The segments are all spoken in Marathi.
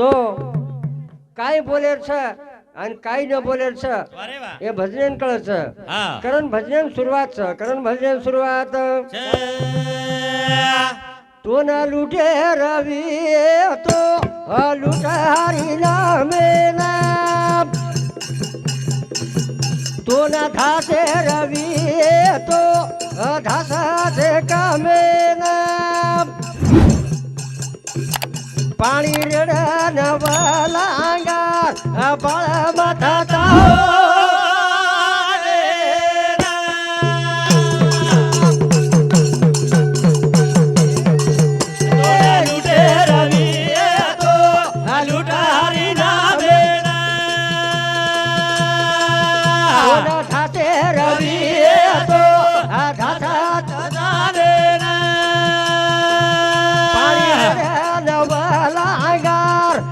तो काय बोलेल छ आणि काय न बोलेल छ अरे वा हे भजनेन कळच हा कारण भजनेन सुरुवात छ कारण भजनेन सुरुवात तो न लुटे रवि तो लुटारी नामे नाम तो न धासे रवि तो धासाचे कामे नाम पाणी रेड नवला अंगार बाळ माथाचा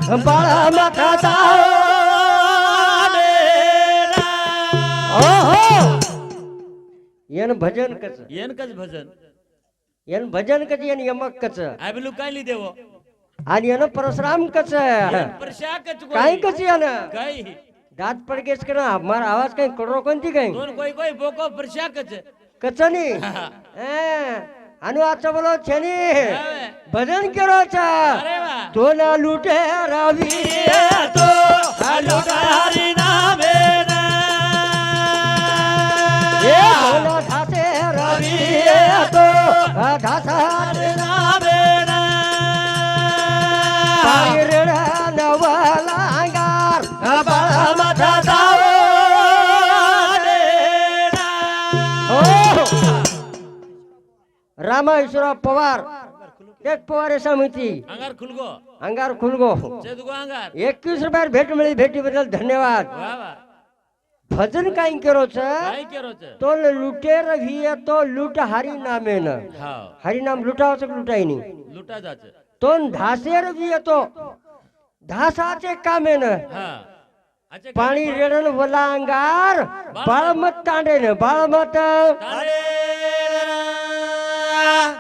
बाळा माथाचा येन भजन कच येनकच भजन येन भजन कच येन यमक कच आबलू काय देवो आणि येन परशुराम कच परशाकच काय कच येन काय दात पडकेस करा हमार आवाज काही करो कोणती काही दोन कोई कोई बोको परशाकच कचनी अनु आजचा बोलो छेनी भजन करो चा अरे वा तो ना लुटे रवि तो लुटारी नामे ना ये बोला धासे रवि तो धासारे नामे ना पायरडा नवला अंगार बाळा माथाचा रामेश्वर पवार एक पवार समिती अंगार खुलगो अंगार खुलगो चेदगो अंगार 21 रुपयात भेट मिळाली भेटीबद्दल धन्यवाद वा वा भजन काय करो छ काय करो छ तो लुटेर भी तो लूट हरी नामे न हां हरी नाम लुटावच लुटाई नाही लुटा जाच तो धासेर भी येतो धासाचे कामे न हां अच्छा पाणी रेडन वला अंगार बाळमत तांडे न बाळमत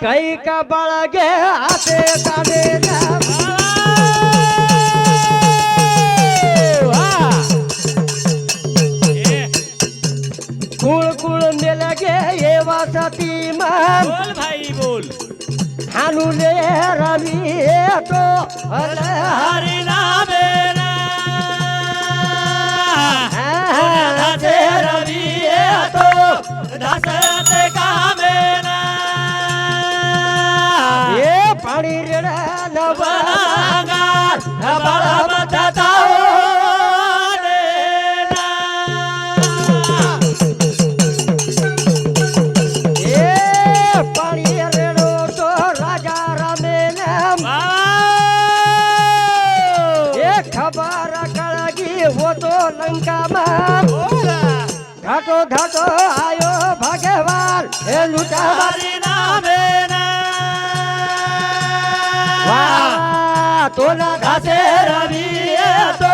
काही का बाळा गे आते तांडे न कुळ कुळ मेला गे ये वासती मान बोल भाई बोल हानुले रवि तो हरि नामे ना धासे रवि तो दासते कामे ना ये पाणी रेडा नवलांगार बाळा माथाचा ये पाणी रेडो तो राजा रामेन ये खबर कळगी होतो लंका मान घाटो घाटो आयो भगवान हे लुटावारी नामे ना तो ना दासे रवि तो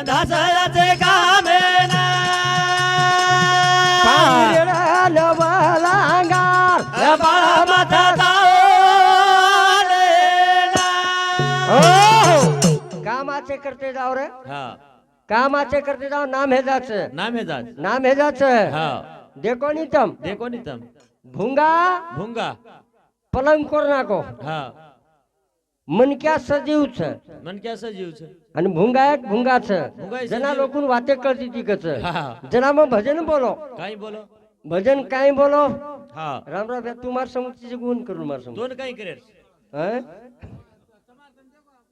दासते कामे ना पायरडा नवला अंगार बाळा माथाचा कामाचे करते जाव रे हा कामाचे करते जाव नाम हे जाच नाम हे जाच नाम हे जाच हा देखो नितम देखो नितम भुंगा भुंगा पलंग कोर नाको हा मनक्या सजीव छ मन क्या सजीव छ आणि भुंगा एक भुंगा छ भुंगा जना सजीव. लोकून वाते करती ती कच हा जना मग भजन बोलो काय बोलो भजन काय बोलो हा रामराव भैया तू मार समोरची गुण करून मार समोर दोन काय करेल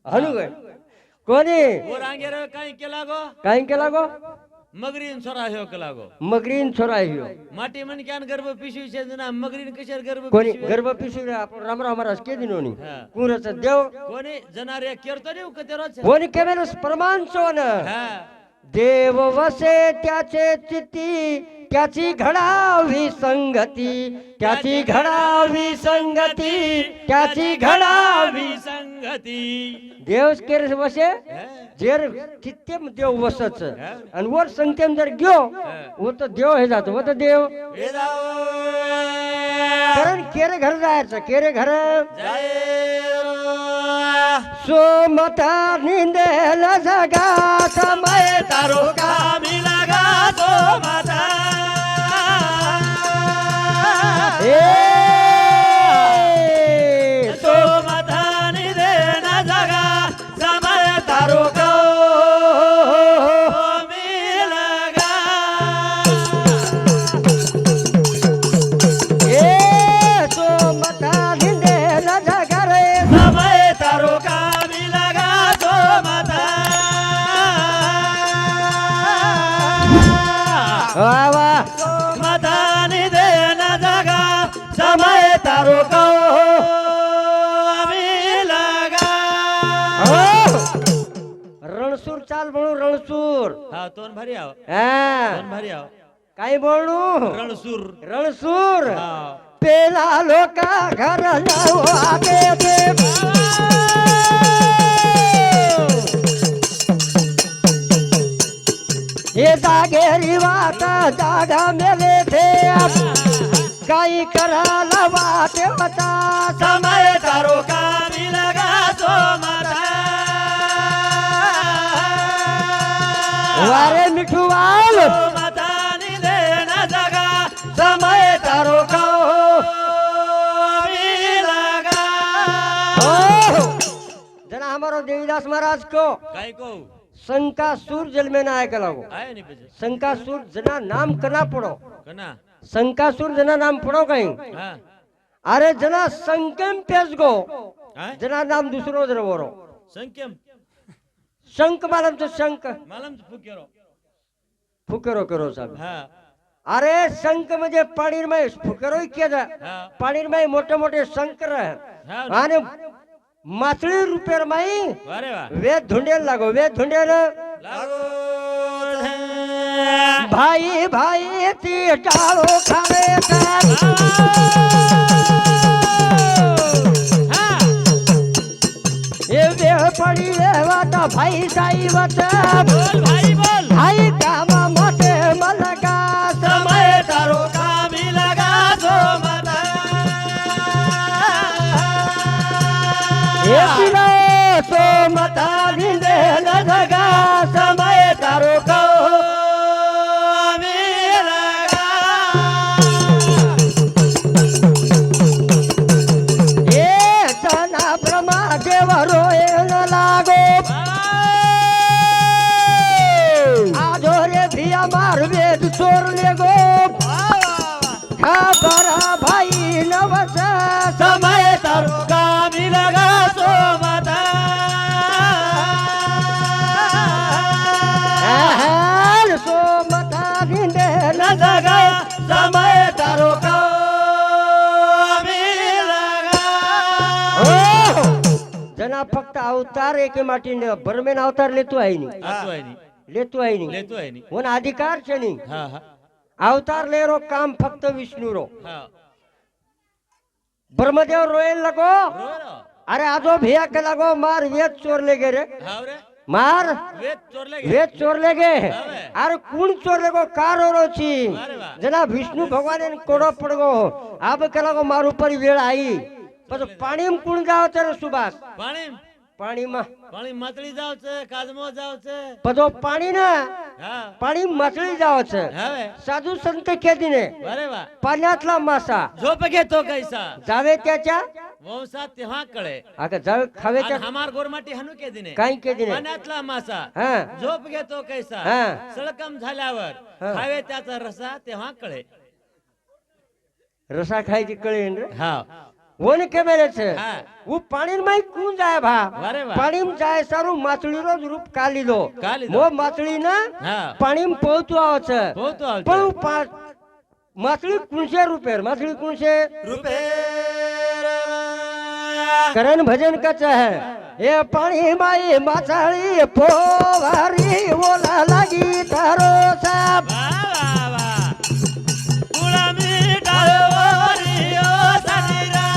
हनु काय कोणी वर आंगेर काय केला गो काय केला गो मगरीन छोरा ह्यो केला गो मगरीन छोरा ह्यो माटी मन क्यान गर्भ पिशवी छे ना मगरीन कशर गर्भ कोणी पिशवी गर्भ पिशवी आपण रामराव महाराज के दिनोनी हा. कुरच देव कोणी जनारे केरतो देव कतेरोच कोणी केमेल प्रमाण सोन हा देव वसे त्याचे चित्ती त्याची घडावी संगती त्याची घडावी संगती त्याची घडावी संगती देव केर वसे जेर चित्तेम देव वसच आणि वर संगतेम जर ग्यो वो तो देव हे जातो वो तो देव कारण केरे घर जायचं केरे घर સોમતા નિંદેલ જગા સમય તારો કામી લાગા તો માતા એ તો માતાની દે ના જગા સમય તારો કામી લાગા એ સોમતા નિંદેલ જગા રે સમય તારો કામી લાગા તો માતા વાહ વાહ માતાની દે ના જગા સમય તારો કામી લાગા રણસુર ચાલ ભણું રણસુર હા તોન ભરી આવો હા તોન ભરી આવો કઈ ભણું રણસુર રણસુર હા પેલા લોકા ઘર જાઓ આગે દે એ જાગેરી વાત દાડા મેલે છે કઈ કરા લવા તે બતા સમય તારો કામી લાગા તો માતા વારે મીઠું વાલ માતાની દે ના જગા સમય તારો કામી લાગા जना हमारो देवीदास महाराज को કઈ કહું शंकासुर जल में ना आए कलागो આય ની પછી शंकासुर जना नाम करना पड़ो કના शंकासुर जना नाम पड़ो कहीं હા अरे जना संकेम पेश गो હા जना नाम दूसरो जरा बोरो સંકેમ शंक मालम तो शंक માલમ ફૂકેરો फुकरो करो साहब હા अरे शंक म्हणजे पाणी में फुकरो ही किया जा હા पाणी में मोठे मोठे शंकर है હા आणि मातळी रुपये माई વારે વાહ वेद धुंडेल लागो वेद धुंडेल લાગો છે. भाई भाई ती टाळो खावे साहेब હા એ વેહ પડી લેવાતા ભાઈ સાઈ વચન બોલ ભાઈ બોલ ભાઈ ગામા માટે મલકા સમય તારો કામી લાગા તો માતા એ પીલો સો મતા નિંદે લગા સમય તારો કામી લાગા એ તના બ્રહ્મા દેવરો એ ન લાગો આજો રે ભિયા માર વેદ ચોર લેગો ખબરા ભાઈ નવસ સમય તારો કામી લાગા તો માતા હેલ સો મતા નિંદે લગા સમય તારો કામી લાગા जना फक्त अवतार एके माटीने भरमेन अवतार लेतो आहे नी આતો આય ની लेतो आहे नी લેતો આય ની कोण अधिकार છે नी હા હા अवतार लेरो काम फक्त विष्णू रो હા ब्रह्मदेव रोयल लगो રોરો अरे आजो भिया के लगो मार वेद चोर ले गे रे હાવ રે मार વેદ ચોર લે वेद चोर ले गे હવે. अरे कौन चोर लेगो कारो रो छी वारे वाह. जना विष्णु भगवान ने कोड़ो पड़गो अब के लगो मार ऊपर वेळ आई પછી પાણી માં કુણ જાવ છે સુભાષ પાણી પાણી માં પાણી માતળી જાવ છે કાદમો જાવ છે પછી પાણી ના હા पाणी मसळी जावचं હવે साधू संत खेदीने वारे वा पाण्यातला मासा झोप घेतो कैसा जावे त्याच्या वंशा तेव्हा कळे आता जावे खावे आणि त्या हमार गोरमाटी हनु के दिने काही केदीने पाण्यातला मासा हा झोप घेतो कैसा हा. सळकम झाल्यावर हा. खावे त्याचा रसा तेव्हा कळे रसा खायची कळेन रे हा वन के मेरे छे हा. वो पाणी में कून जाय भा वारे वा. पाणी में जाय सारू माछली रो रूप काली दो काली दो. मो माछली ना हा. पाणी में पोहतो आव छे पोहतो आव छे. पण वो माछली कुणशे रुपये माछली कुणशे करण भजन कच है ये पाणी माई माछली पोवारी ओला लागी तारो साप वा वा वा गुलामी डाळवरी ओ सनीरा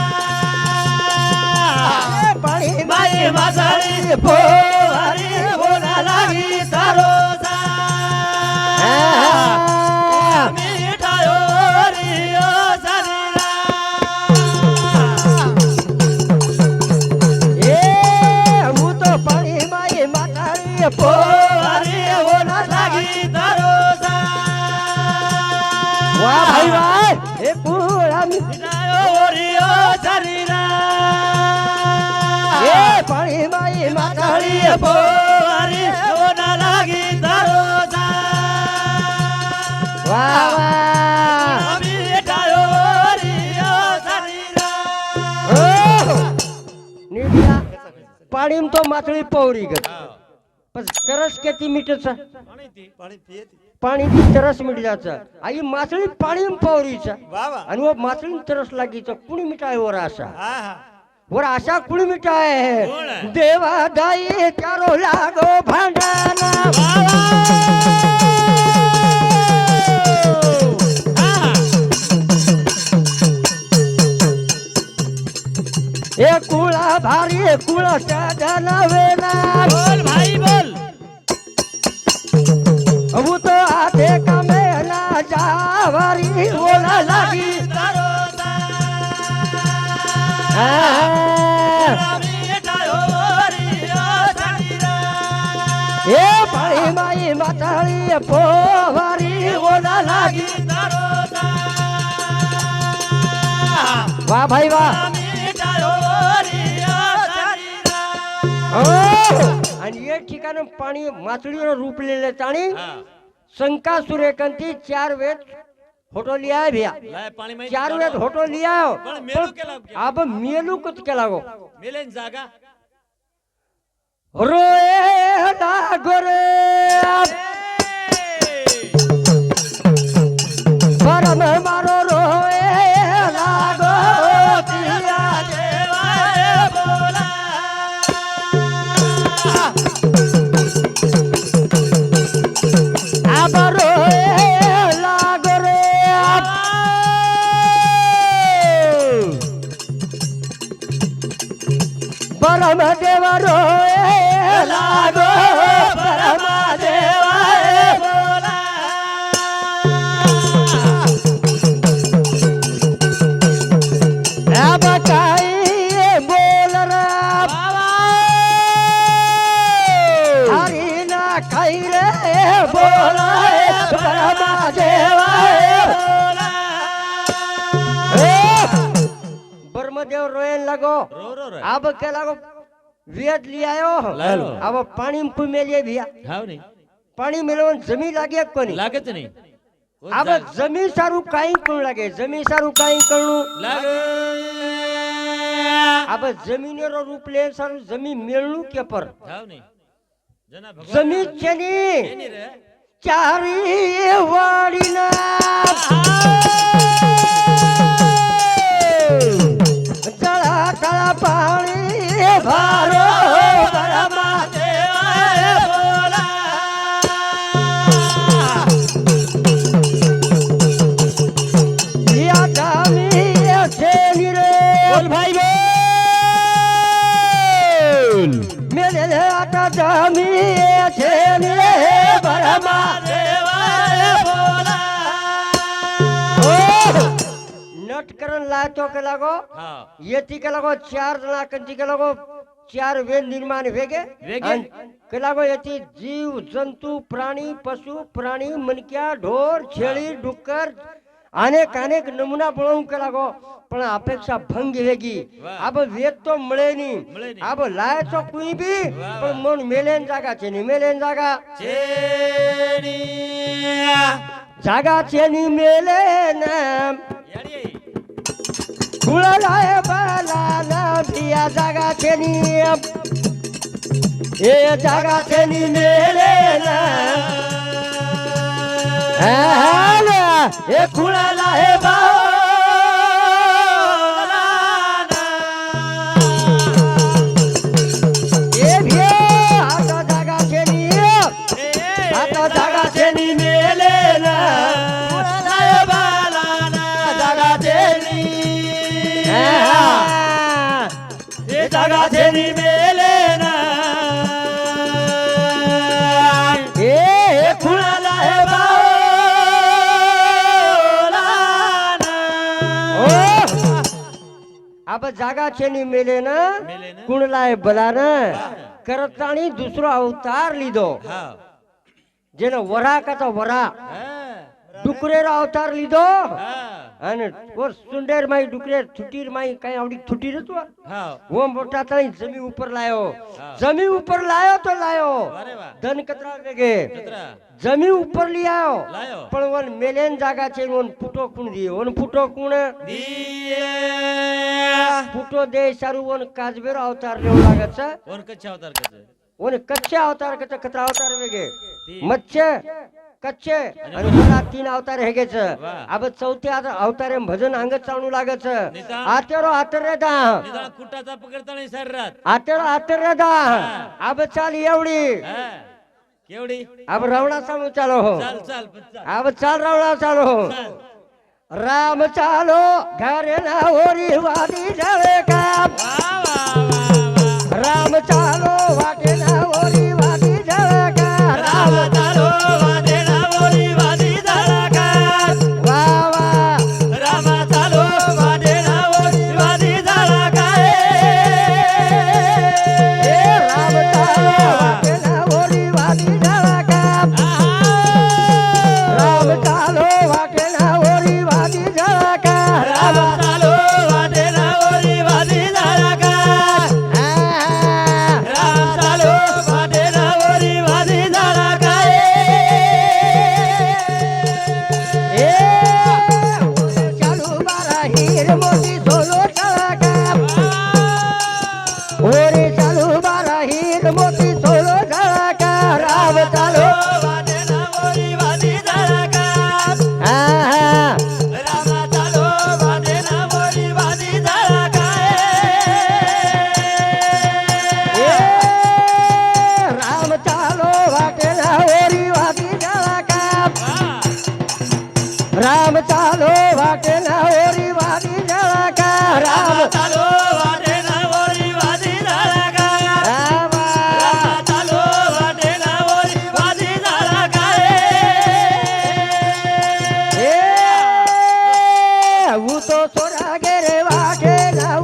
पाणी माई मासाळी पोवारी ओला लागी तारो सा गुलामी डाळवरी ओ सनीरा ए માઈ માતાળી પોવારી ઓના લાગી તારો વાહ વાહ અમે ટાયો રિયો શરીરા નીકળ્યા પાણીમ તો માથળી પૌરી ગઈ પછી તરસ કેતી મીઠે છે પાણી તરસ મીઠી છે આ ઈ માથળી પાણીમ પૌરી છે અને વો માથળી તરસ લાગી છે કુણી મીઠાઈ ઓરા આશા ઓરા આશા કુણી મીઠાઈ હે દેવા દાઈ ચારો લાગો ભાંડાના એ કુળા ભારી કુળા સાધના વેલા બોલ ભાઈ બોલ હું તો આધે કામે ના જાવારી ઓલા લાગી તારો અમે ટાયો રિયો શરીરા એ પાણી માઈ માતાળી પોવારી ઓલા લાગી તારો વાહ ભાઈ વાહ અને એ ઠिकाने પાણી માછલીનો રૂપ લે લે તાણી શંકાસુરે કંતી 4 વેદ હોટો લઈ આવ્યા લાય પાણી માં 4 વેદ હોટો લઈ આવ્યો પણ મેલું કે લાગ આબ મેલું કત કે લાગો મેલેન જાગા રોએ લાગો રે પરમ મારો રોએ લાગો પિયા દેવાય બોલા આબરો લાગો રે પરમ દેવરો લાગો પરમ દેવાય બોલા આ બકાઈ બોલ રે હરી ના ખાઈ રે બોલાય પરમ દેવાય બ્રહ્મદેવ રોયન લાગો રો રો રે આબ કે લાગો વેદ લઈ આયો લાયો. આબ પાણી માં મેલી ભિયા હાવ નહીં પાણી મેલવન જમી લાગે કોની લાગે જ નહીં આબ જમી સારું કાઈ કોણ લાગે જમી સારું કાઈ કણું લાગે આબ જમીનેરો રૂપ લે સારું જમી મેળનું કે પર હાવ નહીં જના ભગવાન જમી છે ની એની રે ચારી વાડીના તળા તળા પાણી ભારો પરમા દેવાય બોલા યા જામી છે ની રે બોલ ભાઈ બોલ મેલે આટા જામી છે ની રે પરમા દેવાય બોલા નટકરણ લાતો કે લાગો હા येती के लगो 4 जना कंती के लगो 4 वेद निर्माण वेगे वेगे. के लगो येती जीव जंतु प्राणी पशु प्राणी मनक्या ढोर छेली डुक्कर अनेक अनेक नमूना बनाऊं के लगो पण अपेक्षा भंग वेगी वाह. अब वेद तो મળે મળે नहीं નહીં. अब लाय तो कोई भी वाह, पण मन मेलेन जागा छे नहीं मेलेन जागा छे नहीं मेले ना યાડી गुळलाय बालाला भिया जागा छेनी ए जागा छेनी मेले ना ए गुळलाय बाला ए भे आता जागा छेनी आता जागा छेनी मेले ना गुळलाय बालाला जागा छेनी એ જાગા છે ની મેલે ના એ ખુણાલા હે अब जागा छे नहीं मिले ना मेले ना. कुणलाय बलाना करताणी दुसरो अवतार लीधो હા जेने वरा का तो वरा હા डुकरेरो अवतार लीधो હા અને ઓ સુંદર માઈ ડુકરે છૂટીર માઈ કઈ આવડી છૂટી રતો હા વો મોટા તઈ જમી ઉપર લાયો હા. જમી ઉપર લાયો તો લાયો અરે વાહ ધન કતરા વેગે કતરા જમી ઉપર લઈ આયો લાયો પણ વન મેલેન જાગા છે વન ફૂટો કુણ દી વન ફૂટો કુણ દિયે ફૂટો દે સારું વન કાજબેરો અવતાર લેવો લાગે છે ઓન કચ્છા અવતાર કચે વન કચ્છે અવતાર કતે કતરા અવતાર વેગે તી. મચ્છે કચ્છે અને પેલા તીન અવતાર હેગે છે વાહ. આ બધ સૌથી અવતાર એમ ભજન આંગત ચાલુ લાગે છે નિતા. આતેરો આતર રેતા નિદાન કુટાતા પકડતા નહીં સારી રાત આતેરો આતર રેતા હા. આ બધ ચાલી એવડી હા કેવડી अब रावणा सामू चालो हो ચાલ ચાલ ચાલ अब चाल रावणा चालो हो ચાલ. राम चालो घरे ना होरी वादी जावे काम વાહ વાહ વાહ વાહ राम चालो वाटे ना होरी वादी जावे काम રામ ચાલો વાદેના બોલી વાદી ધડાકા वाह वाह રામ ચાલો વાદેના બોલી વાદી ધડાકા ए राम चालो वाटे ना होरी वादी जावे काम राम चालो वाटे ना होरी वादी जावे काम રામ ચાલો વાદેના બોલી વાદી ધડાકા રામ ચાલો વાદેના બોલી વાદી ધડાકા ए चालू बारा हीर मोती सोलो चळका ओरे चालू बारा हीर मोती सोलो चळका राम चालो વાદેના બોલી વાદી ધડાકા आहा રામ ચાલો વાદેના બોલી વાદી ધડાકા ए राम चालो वाटेला ओरी वादी चळका राम चालो वाटेला ओरी वादी चळका राम ચાલો વાદેના બોલી વાદી ધડાકા राम ચાલો વાદેના બોલી વાદી ધડાકા ए હું તો સોરા ઘેરે વાટે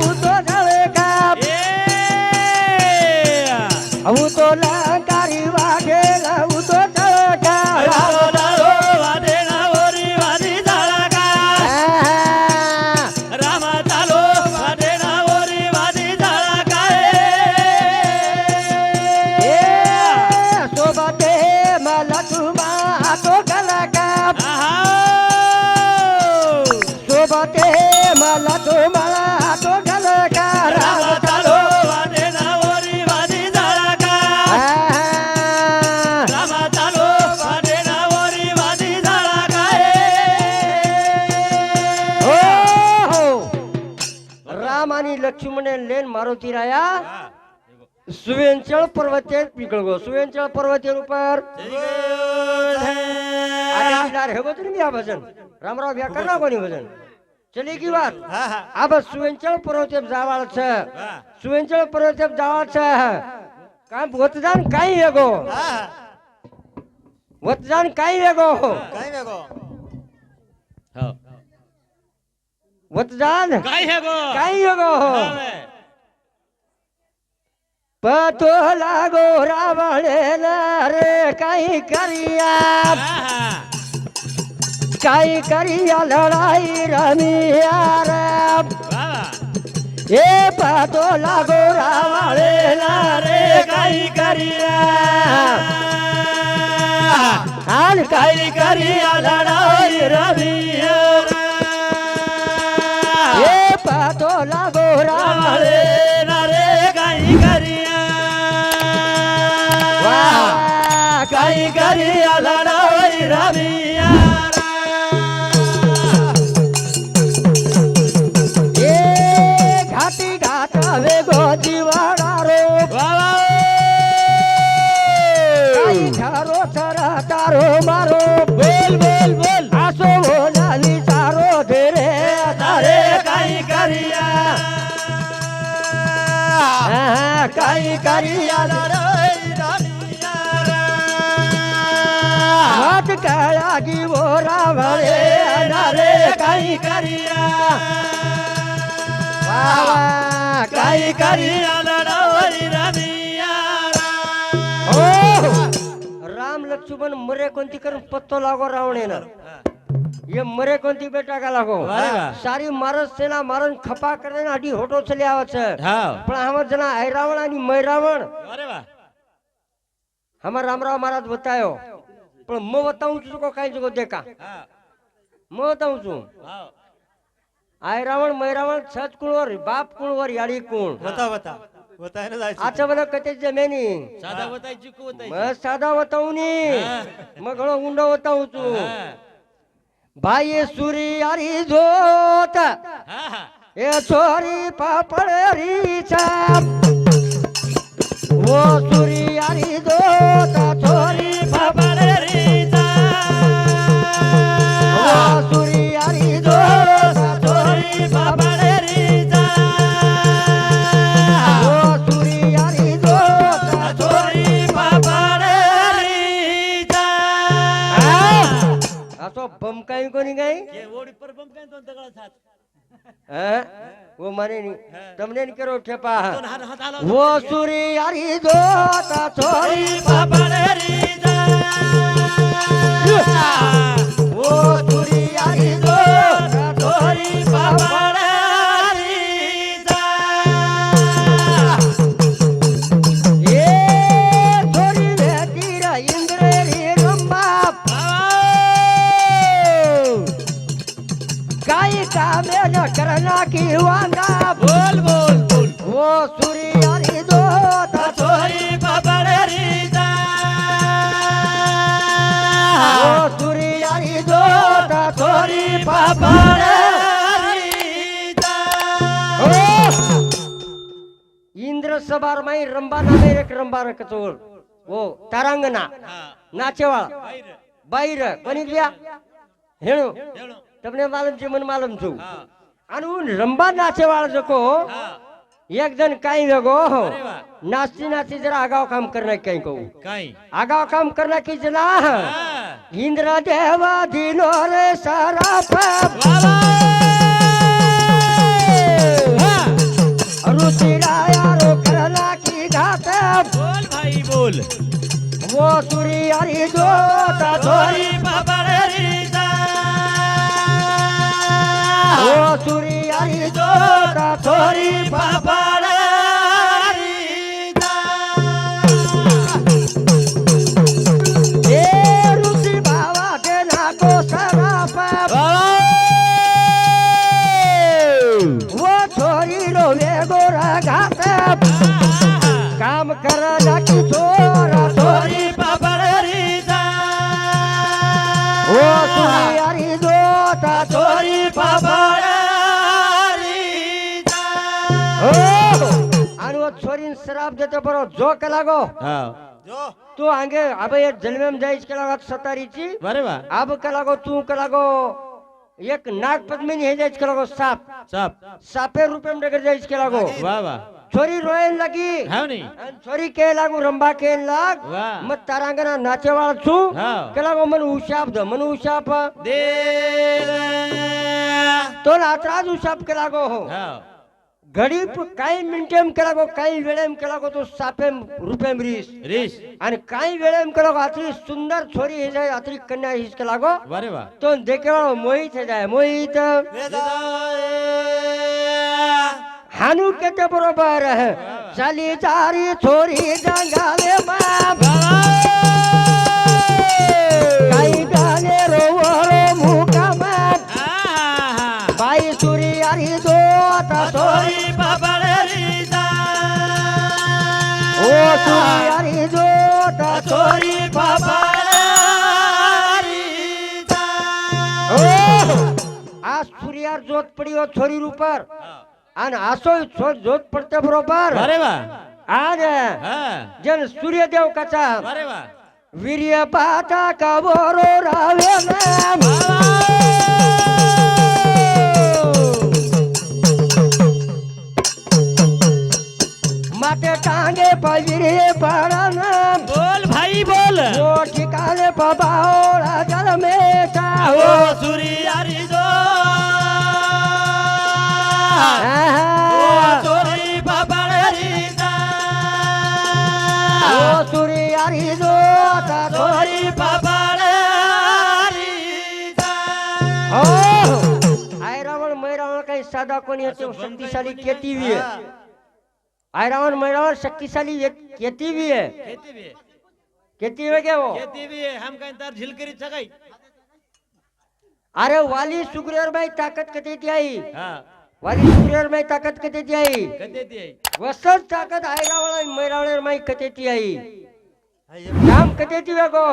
હું તો નવે કામ હું તો લંકારી વાટે હું તો ચળકા રામ ચાલો વાદેના બોલી વાદી ધડાકા રામ ચાલો વાદેના બોલી વાદી ધડાકા એ સોબતે મલતુમા તો ગલકા સોબતે મલતુમા તો ગલકા રામ રામ ચાલો વાદેના બોલી વાદી ધડાકા રામ ચાલો વાદેના બોલી વાદી ધડાકા ઓહો રામ आणि लक्ष्मण लेन मारुती राया सुवेंचळ पर्वते पिकळ गो सुवेंचळ पर्वते ऊपर आदिलार हे गोतरी मी भजन रामराव भ्या करना कोणी भजन चली की बात अब सुवेंचळ पर्वते जावाळ छ सुवेंचळ पर्वते जावाळ छ काय वतदान काय वेगो वतदान काय वेगो वतदान काय है गो काय वेगो पतो लागो रावणेला रे काही करिया काही करिया लढाई रमिया रे ए पतो लागो रावणेला रे काही करिया आणि काही करिया लढाई रमिया ए पतो लागो रावणेला काही करिया लढाई रमिया ए घाटी घाट वेगो जीवाडा रो काही घरो चरा तारो मारो बोल बोल बोल आसो बोलाली सारो धीरे तारे काही करिया काही करिया लढाई रमिया हात काळा की बोरा भरे अनारे काही करिया वावा काही करिया लढाई रमिया ओ राम लक्ष्मण मरे कोणती करून पत्तो लागो रावणेनं ये मरे कोणती बेटा का लागो अरे वाह. सारी मारस सेना मारन खपा करे ને આડી હોટો ચલી આવે છે હા પણ આમાં જણા હૈરાવણ અને મૈરાવણ અરે વાહ हमारा रामराव महाराज बतायो पण मैं बताऊं तुझको काही जगह देखा હા मैं बताऊं तू વાહ आय रावण मैरावण छत कुणवर बाप कुणवर याडी कुण बता बता बताय ना जायचं आचा बदा कते जमेनी સાદા બતાઈ ચૂકું બતાઈ मैं सादा बताऊं नी हाँ. मैं घणो ઊંડો बताऊं तू હા भाई ये सूरी यारी जोत હા હા ये छोरी पापड़ी छाप वो सूरी यारी जोत छोरी બાબારે રીતા वो सूरी यारी जोत छोरी બાબારે રીતા वो सूरी यारी जोत છોરી બાબારે રીતા आ तो बमकाई कोनी गई કે ઓડી પર બંકાઈ તો તગડા થાત हैं वो माने नहीं तुमने नहीं करो ठेपा તો હાથ હાથ હાલો वो सूरी यारी जोत छोरी બાબારે રીતા वो सूरी यारी जोत छोरी બાબારે રીતા ये छोरी रहती रा इंद्र रे रंबा गाय का में न करना की वांगा બોલ બોલ બોલ वो सूरी यारी जोत છોરી બાબારે રીતા वो सूरी यारी जोत छोरी બાબારે રીતા इंद्र सबार माई रंबा नामे एक रंबा कचोर वो तारांगना હા नाचेवाळा ભાઈ बाईर कोणी ગયા हेणो હેણો તમને मालूम છે મને मालूम છું હા આનું રંબા નાચેવાળા જકો હા एक जण काही वेगो अरे वाह. नाचती नाचती जरा आगाव काम करना काही कहू કાઈ आगाव काम करना की जना હા इंद्र देवा दिनो रे सारा વાહ रुचिरा यारो करना की घात બોલ ભાઈ બોલ वो सूरी यारी जोत छोरी છોરી બાબારે રીતા वो सूरी यारी जोत छोरी બાબારે રીતા ए ऋषि बाबा के नाको सराप वो छोरी रो वेगो घात काम करना की छोरा छोरी છોરી બાબારે રીતા वो सूरी यारी जोत छोरी છોરી બાબારે રીતા आणि वो छोरीन शराब देते बरो जो लागो હા जो तू आंगे अबे जन्मेम जायच लागो सतारीची બરે વાહ अब लागो तू लागो एक नाग पद्मिनी हे जायच लागो साप સાપ सापे रुपये नगर जायच लागो વાહ વાહ छोरी रोयन लगी હાવ ની आणि छोरी के लागू रंबा के लाग વાહ मग तारांगना नाचेवाळ छू હા के लागो मन उशाप द मन उशाप દેવ तो नाचराज उशाप के लागो हो હા घडी काही मिनिटेम के लागो काही वेळेम के लागो तो सापेम रुपये रीस રીસ आणि काही वेळेम के लागो आतरी सुंदर छोरी हे जाय आतरी कन्या हिस के लागो બરે વાહ तो देखेवाळो मोहित हे जाय मोहित हानू केते बरोबर चाली चारी छोरी जंगाले बाप काही गाणे रोवरो मुकामात बाई सुरी आरी जोत छोरी છોરી બાબારે રીતા ओ सुरी आरी जोत छोरी છોરી બાબારે રીતા ओ आ सूर्यार जोत पडी हो छोरी रूपर आणि आसो जोत पडते बरोबर બરે વાહ आणि હા जन सूर्यदेव कचा બરે વાહ वीर्य पाता कबरो रावे नाम माते टांगे पविरे पड़ा नाम બોલ ભાઈ બોલ वो ठिकाने पबाओड़ा जल में ઓ चाहो સુરી યારી જો आहा, છોરી બાબારે રીતા वो सूर्य यारी जोत छोरी છોરી બાબારે રીતા साधा कोणी येतो शक्तिशाली केती भी है आयरावन मैरावन शक्तिशाली केती भी है खेती भी है, केती है क्या वो खेती भी है, हम कहीं तार झिलकरी छगाई अरे वाली सुग्रीवर भाई ताकत कते आई हाँ वाली सुग्रीवर भाई ताकत कते आई कदे ती आई वसत ताकत आयरावळ मैरावळ माई कते आई आई नाम कते वेगो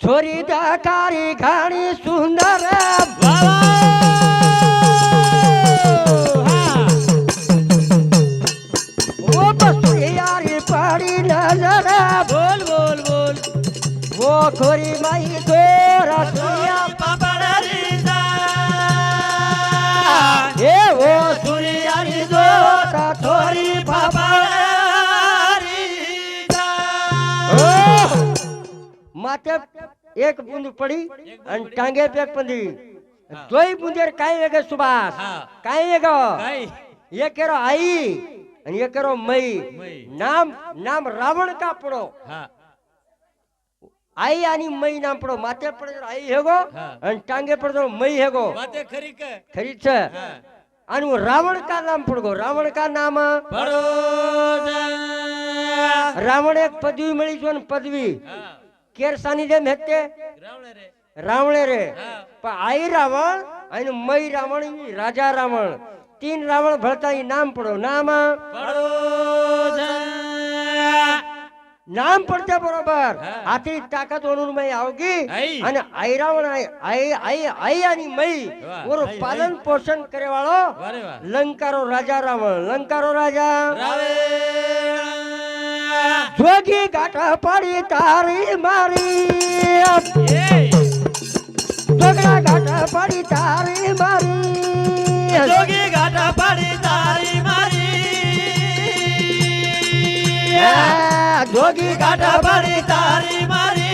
छोरी दाकारी घाणी सुंदर वो बसुरी यारी पड़ी नजर बोल बोल बोल वो खोरी माई तोरा सुरिया ए वो सुरियारी जोता छोरी माथे एक बूंद पड़ी आणि टांगे पे पंदी दोई बूंदेर काय वेगे सुभाष काय वेगो काय ये केरो आई आणि ये केरो मई नाम नाम रावण का पडो हाँ आई आणि मई नाम पडो माथे पडो आई हेगो आणि टांगे पडो मई हेगो बातें खरी का खरीच आणि वो रावण का नाम पडगो रावण का नाम रावण एक पदवी मिळी जो पदवी केर सानिध्य हेते रावणे रे पण आई रावण आणि मई रावण राजा रावण तीन रावण भळता नाम पडो नाम नाम पडते बरोबर आती ताकद म्हणून मई आवगी आणि आई रावण आई आई आई आणि मई वर पालन पोषण करे वाळो लंकारो राजा रावण लंकारो राजा जोगी गाठा पड़ी तारी मारी जोगड़ा गाठा पड़ी तारी मारी जोगी घाटा पड़ी तारी मारी जोगी घाटा पड़ी तारी मारी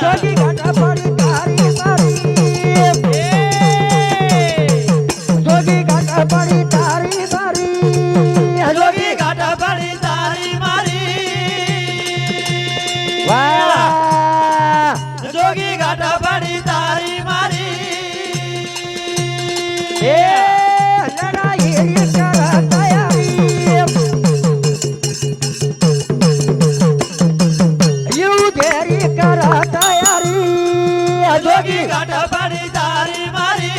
जोगी गाठा पड़ी तारी मारी जोगी गाठा पड़ी तारी मारी जोगी घाटा पड़ी तारी मारी जोगी घाटा पड़ी तारी मारी लड़ाई करा तैयारी युद्धेरी करा तैयारी जोगी घाटा पड़ी तारी मारी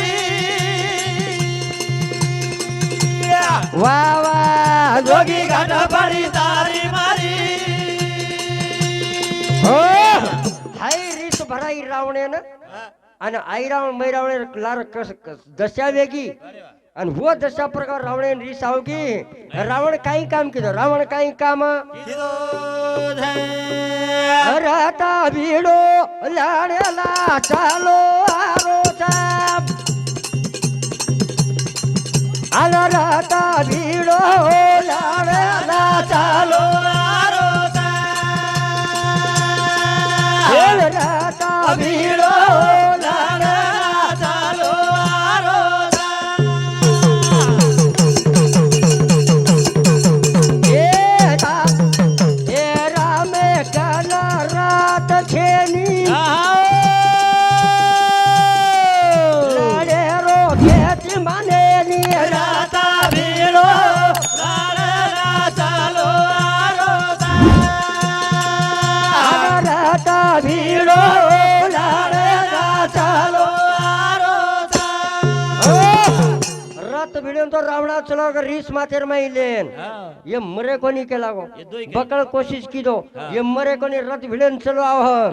वाह वाह जोगी घाटा पड़ी तारी मारी हो हाय रीस भराई रावणे ना आणि आई रावण मै रावणे लार दशा वेगी आणि वो दशा प्रकार रावणे रीस आवगी रावण काही काम केलं रावण काही काम राता भिडो लाडेला चालो आरोचा आला राता भिडो लाडेला चालो राता भिडो लाडेला चालो तो रावणा चलो अगर रीस माथेर में लेन ये मरे को नहीं केला गो बकल कोशिश की दो ये मरे को नहीं रथ भिड़न चलो आओ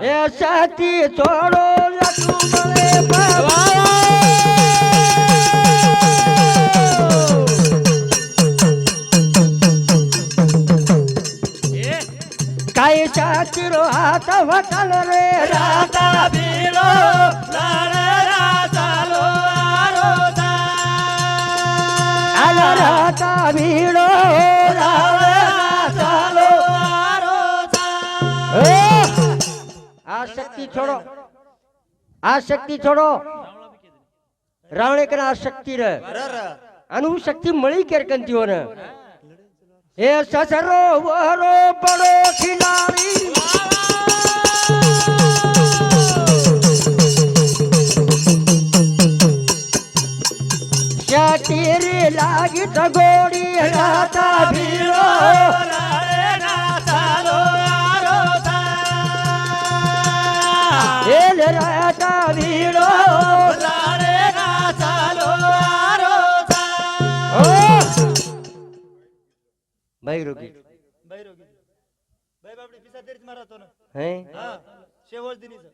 ये साथी छोड़ो काही साथीरो हाथ वटल रे राता भिड़ो चालो राता भिड़ो चालो आसक्ति छोड़ो आसक्ति छोड़ो रावणे कना आसक्ति रे अनुशक्ति मळी केरकंती होन ए ससरो वरो बड़ो खिलाड़ी शक्ती रे लागी गोडी राता भिडो लाडे ना चालो आरोसा एल राता भिडो लाडे ना चालो आरोसा भाई रुकी बाई रोगी बाई बापडे पिसा तरीच मारतो ना है हा शेवट दिनीच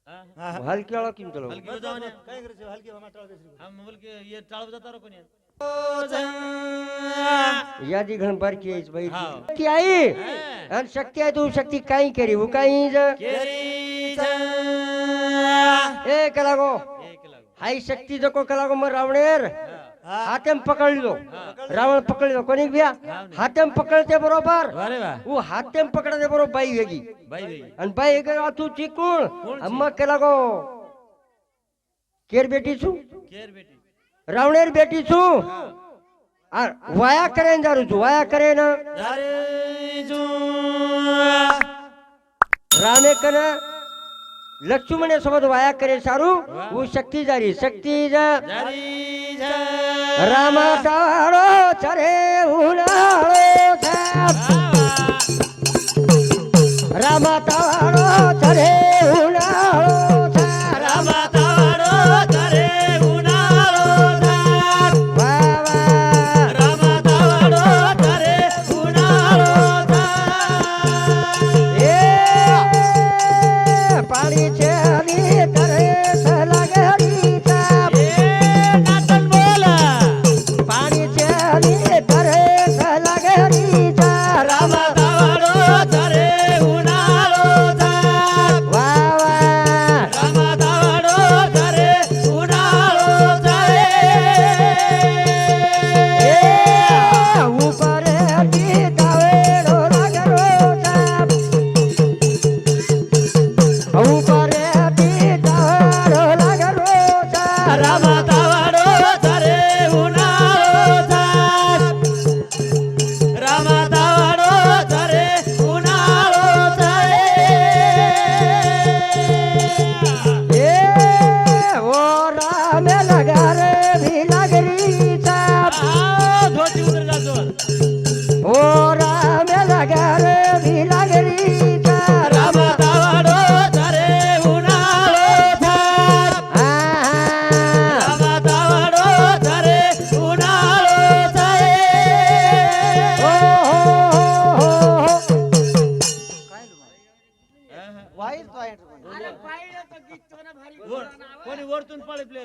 हलकी वाला किम चलो काय करायचं हलकी मामा टाळ देशील यादी घण बारकी आहेस बाई शक्ती आई आणि शक्ती आहे तू शक्ती काही करी वो काही ए कलागो हाई शक्ती जको कलागो मग रावणेर हातेम पकडलो रावण पकडलो कोणी बिया हातेम पकडते बरोबर अरे वा वो हातेम पकडते बरोबर बाई वेगी बाई बाई आणि बाई वेगी तू चिकूण अम्मा कलागो केर बेटी छू केर बेटी रावणेर बेटी छू वाया करेन जारू छू वाया करेन अरे जो रामे कन लक्ष्मणे सोबत वाया करे सारू वो शक्ती जारी शक्ती जारी रामा तारो चरे उनाळो छाप रामा तारो चरे उनाळो छाप रामा तावडो तरे उनाळो झाड वा वा रामा तावडो तरे उनाळो झाड ए पाणीचे आणि करे लागरी छाप ए नाचन बोला पाणीचे आणि करे लागरी छाप रामा तावडो तरे उनाळो झाड वा वा रामा तावडो तरे उनाळो झाड ऊपर दावेडो लागरो छाप ऊपर दावेडो लागरो छाप रामा तावडो तरे उनाळो झाड रामा तावडो तरे उनाळो झाड ए ओ रामे लगारे भी लागरी छाप धोती उतर जातो ओ रामे लगारे भी लागरी छाप रामा तावडो तरे उनाळो झाड रामा तावडो तरे उनाळो झाड कोणी वरतून पळी प्ले